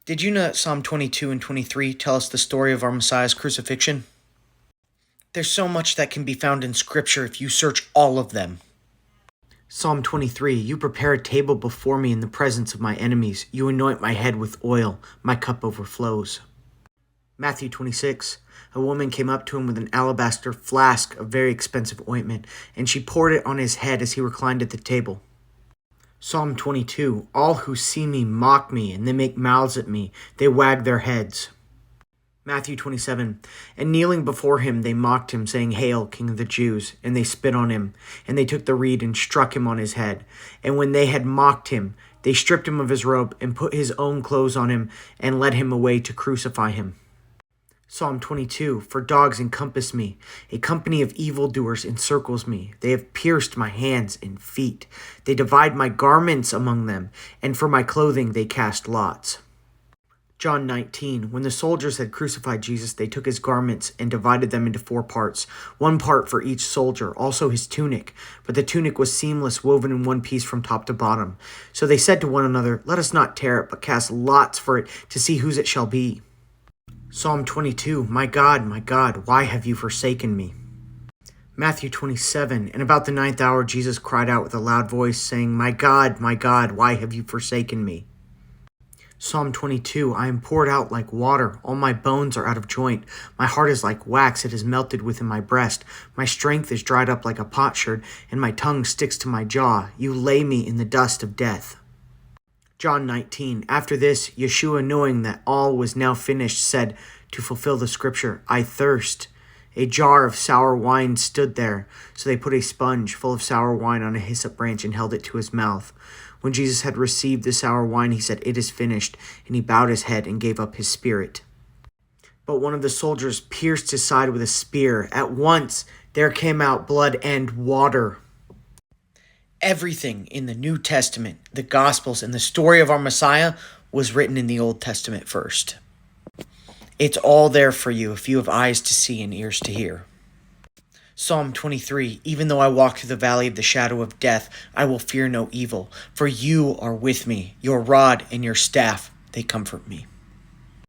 Did you know that Psalm 22 and 23 tell us the story of our Messiah's crucifixion? There's so much that can be found in Scripture if you search all of them. Psalm 23, you prepare a table before me in the presence of my enemies. You anoint my head with oil. My cup overflows. Matthew 26, a woman came up to him with an alabaster flask of very expensive ointment, and she poured it on his head as he reclined at the table. Psalm 22, all who see me mock me, and they make mouths at me. They wag their heads. Matthew 27, and kneeling before him, they mocked him, saying, Hail, King of the Jews! And they spit on him, and they took the reed and struck him on his head. And when they had mocked him, they stripped him of his robe and put his own clothes on him and led him away to crucify him. Psalm 22, for dogs encompass me. A company of evildoers encircles me. They have pierced my hands and feet. They divide my garments among them, and for my clothing they cast lots. John 19, when the soldiers had crucified Jesus, they took his garments and divided them into 4 parts, 1 part for each soldier, also his tunic. But the tunic was seamless, woven in one piece from top to bottom. So they said to one another, Let us not tear it, but cast lots for it to see whose it shall be. Psalm 22, my God, why have you forsaken me? Matthew 27, and about the 9th hour Jesus cried out with a loud voice, saying, my God, why have you forsaken me? Psalm 22, I am poured out like water, all my bones are out of joint. My heart is like wax, it is melted within my breast. My strength is dried up like a potsherd, and my tongue sticks to my jaw. You lay me in the dust of death. John 19, after this, Yeshua, knowing that all was now finished, said, to fulfill the scripture, I thirst. A jar of sour wine stood there, so they put a sponge full of sour wine on a hyssop branch and held it to his mouth. When Jesus had received the sour wine, he said, it is finished, and he bowed his head and gave up his spirit. But one of the soldiers pierced his side with a spear. At once there came out blood and water. Everything in the New Testament, the Gospels, and the story of our Messiah was written in the Old Testament first. It's all there for you if you have eyes to see and ears to hear. Psalm 23, even though I walk through the valley of the shadow of death, I will fear no evil, for you are with me. Your rod and your staff, they comfort me.